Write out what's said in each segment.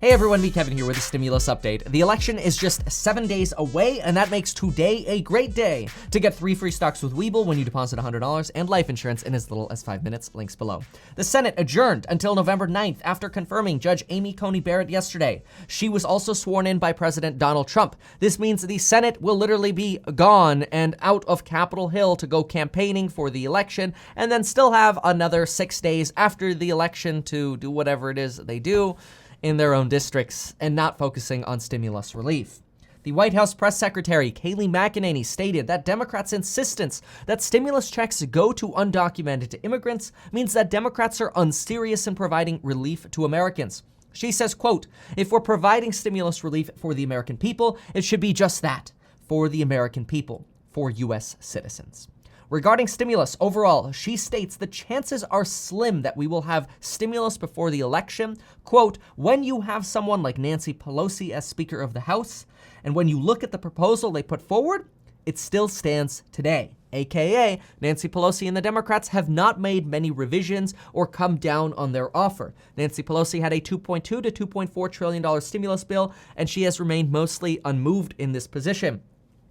Hey everyone, me Kevin here with a stimulus update. The election is just 7 days away, and that makes today a great day to get 3 free stocks with Webull when you deposit $100 and life insurance in as little as 5 minutes, links below. The Senate adjourned until November 9th after confirming Judge Amy Coney Barrett yesterday. She was also sworn in by President Donald Trump. This means the Senate will literally be gone and out of Capitol Hill to go campaigning for the election, and then still have another 6 days after the election to do whatever it is they do in their own districts and not focusing on stimulus relief. The White House press secretary, Kayleigh McEnany, stated that Democrats' insistence that stimulus checks go to undocumented immigrants means that Democrats are unserious in providing relief to Americans. She says, quote, "If we're providing stimulus relief for the American people, it should be just that, for the American people, for U.S. citizens." Regarding stimulus overall, she states the chances are slim that we will have stimulus before the election. Quote, "When you have someone like Nancy Pelosi as Speaker of the House, and when you look at the proposal they put forward, it still stands today." AKA, Nancy Pelosi and the Democrats have not made many revisions or come down on their offer. Nancy Pelosi had a $2.2 to $2.4 trillion stimulus bill, and she has remained mostly unmoved in this position.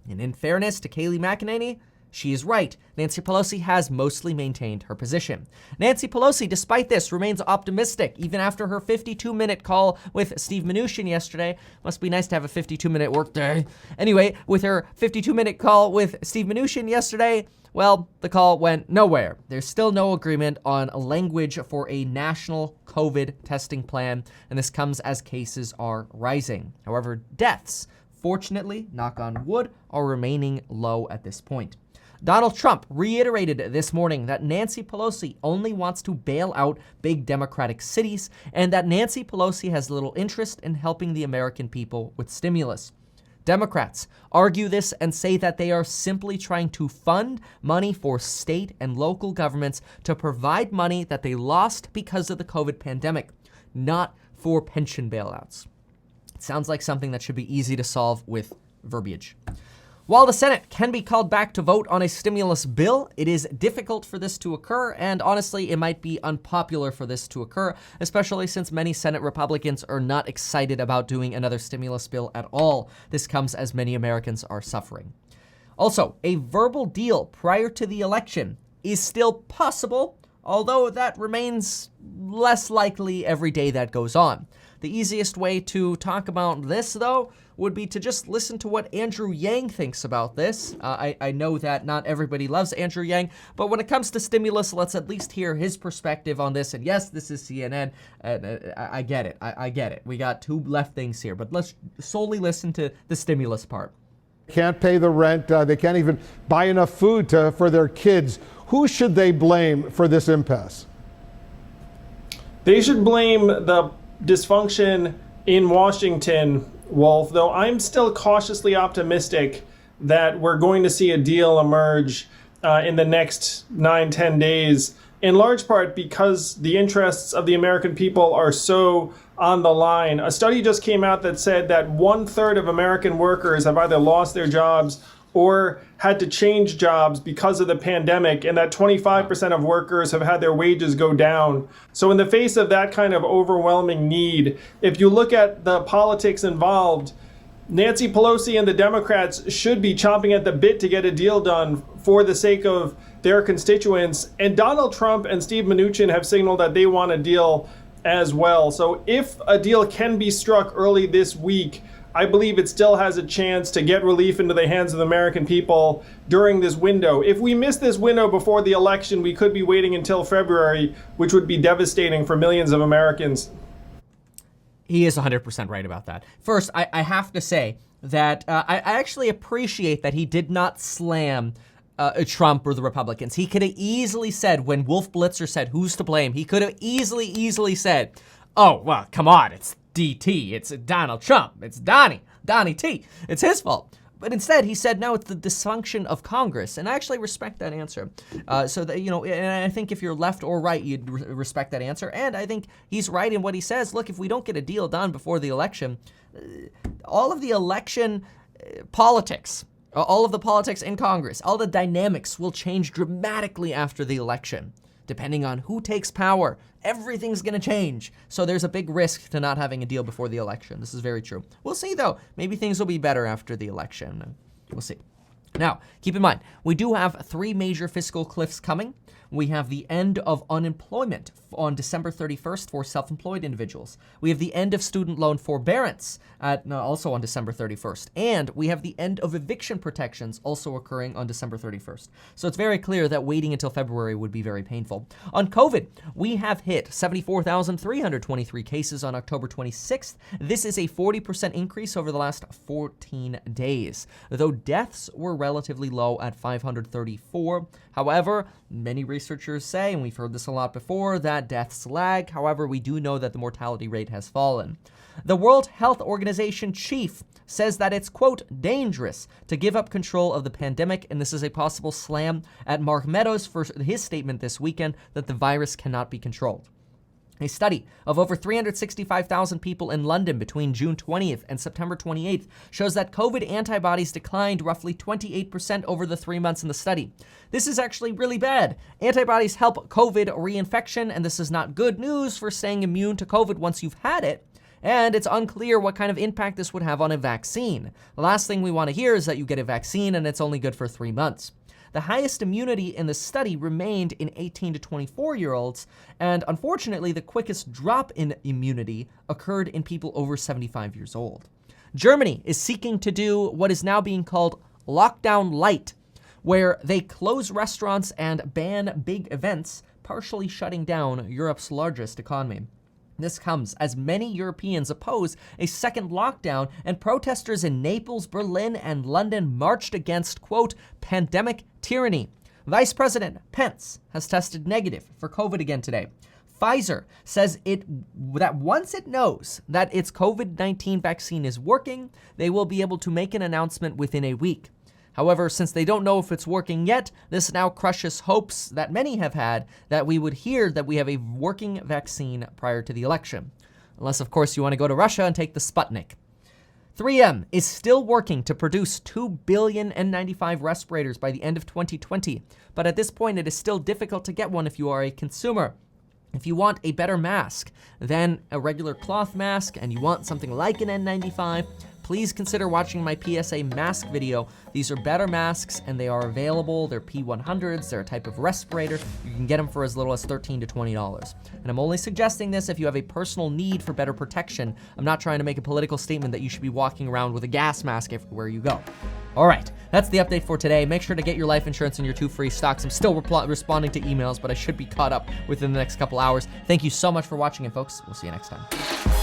And in fairness to Kayleigh McEnany, she is right. Nancy Pelosi has mostly maintained her position. Nancy Pelosi, despite this, remains optimistic even after her 52-minute call with Steve Mnuchin yesterday. Must be nice to have a 52-minute workday. Anyway, with her 52-minute call with Steve Mnuchin yesterday, well, the call went nowhere. There's still no agreement on language for a national COVID testing plan, and this comes as cases are rising. However, deaths, fortunately, knock on wood, are remaining low at this point. Donald Trump reiterated this morning that Nancy Pelosi only wants to bail out big Democratic cities and that Nancy Pelosi has little interest in helping the American people with stimulus. Democrats argue this and say that they are simply trying to fund money for state and local governments to provide money that they lost because of the COVID pandemic, not for pension bailouts. It sounds like something that should be easy to solve with verbiage. While the Senate can be called back to vote on a stimulus bill, it is difficult for this to occur, and honestly, it might be unpopular for this to occur, especially since many Senate Republicans are not excited about doing another stimulus bill at all. This comes as many Americans are suffering. Also, a verbal deal prior to the election is still possible, although that remains less likely every day that goes on. The easiest way to talk about this, though, would be to just listen to what Andrew Yang thinks about this. I know that not everybody loves Andrew Yang, but when it comes to stimulus, let's at least hear his perspective on this. And yes, this is CNN. I get it. I get it. We got two left things here, but let's solely listen to the stimulus part. Can't pay the rent. They can't even buy enough food for their kids. Who should they blame for this impasse? They should blame the dysfunction in Washington, Wolf, though I'm still cautiously optimistic that we're going to see a deal emerge in the next 9-10 days, in large part because the interests of the American people are so on the line. A study just came out that said that 1/3 of American workers have either lost their jobs or had to change jobs because of the pandemic, and that 25% of workers have had their wages go down. So in the face of that kind of overwhelming need, if you look at the politics involved, Nancy Pelosi and the Democrats should be chomping at the bit to get a deal done for the sake of their constituents. And Donald Trump and Steve Mnuchin have signaled that they want a deal as well. So if a deal can be struck early this week, I believe it still has a chance to get relief into the hands of the American people during this window. If we miss this window before the election, we could be waiting until February, which would be devastating for millions of Americans. He is 100% right about that. First, I have to say that I actually appreciate that he did not slam Trump or the Republicans. He could have easily said, when Wolf Blitzer said, "Who's to blame?" he could have easily said, "Oh, well, come on, it's DT, it's Donald Trump, it's Donnie T, it's his fault." But instead, he said, no, it's the dysfunction of Congress. And I actually respect that answer. So that, and I think if you're left or right, you'd respect that answer. And I think he's right in what he says. Look, if we don't get a deal done before the election, all of the election politics, all of the politics in Congress, all the dynamics will change dramatically after the election. depending on who takes power, everything's gonna change. So there's a big risk to not having a deal before the election. This is very true. We'll see though. Maybe things will be better after the election. We'll see. Now, keep in mind, we do have 3 major fiscal cliffs coming. We have the end of unemployment on December 31st for self-employed individuals. We have the end of student loan forbearance also on December 31st. And we have the end of eviction protections also occurring on December 31st. So it's very clear that waiting until February would be very painful. On COVID, we have hit 74,323 cases on October 26th. This is a 40% increase over the last 14 days, though deaths were relatively low at 534. However, many researchers say, and we've heard this a lot before, that deaths lag. However, we do know that the mortality rate has fallen. The World Health Organization chief says that it's, quote, dangerous to give up control of the pandemic, and this is a possible slam at Mark Meadows for his statement this weekend that the virus cannot be controlled. A study of over 365,000 people in London between June 20th and September 28th shows that COVID antibodies declined roughly 28% over the 3 months in the study. This is actually really bad. Antibodies help COVID reinfection, and this is not good news for staying immune to COVID once you've had it. And it's unclear what kind of impact this would have on a vaccine. The last thing we want to hear is that you get a vaccine and it's only good for 3 months. The highest immunity in the study remained in 18 to 24-year-olds, and unfortunately, the quickest drop in immunity occurred in people over 75 years old. Germany is seeking to do what is now being called lockdown light, where they close restaurants and ban big events, partially shutting down Europe's largest economy. This comes as many Europeans oppose a second lockdown, and protesters in Naples, Berlin, and London marched against, quote, pandemic tyranny. Vice President Pence has tested negative for COVID again today. Pfizer says that once it knows that its COVID-19 vaccine is working, they will be able to make an announcement within a week. However, since they don't know if it's working yet, this now crushes hopes that many have had that we would hear that we have a working vaccine prior to the election. Unless, of course, you want to go to Russia and take the Sputnik. 3M is still working to produce 2 billion N95 respirators by the end of 2020, but at this point it is still difficult to get one if you are a consumer. If you want a better mask than a regular cloth mask and you want something like an N95, please consider watching my PSA mask video. These are better masks and they are available. They're P100s, they're a type of respirator. You can get them for as little as $13 to $20. And I'm only suggesting this if you have a personal need for better protection. I'm not trying to make a political statement that you should be walking around with a gas mask everywhere you go. All right, that's the update for today. Make sure to get your life insurance and your 2 free stocks. I'm still responding to emails, but I should be caught up within the next couple hours. Thank you so much for watching, and folks, we'll see you next time.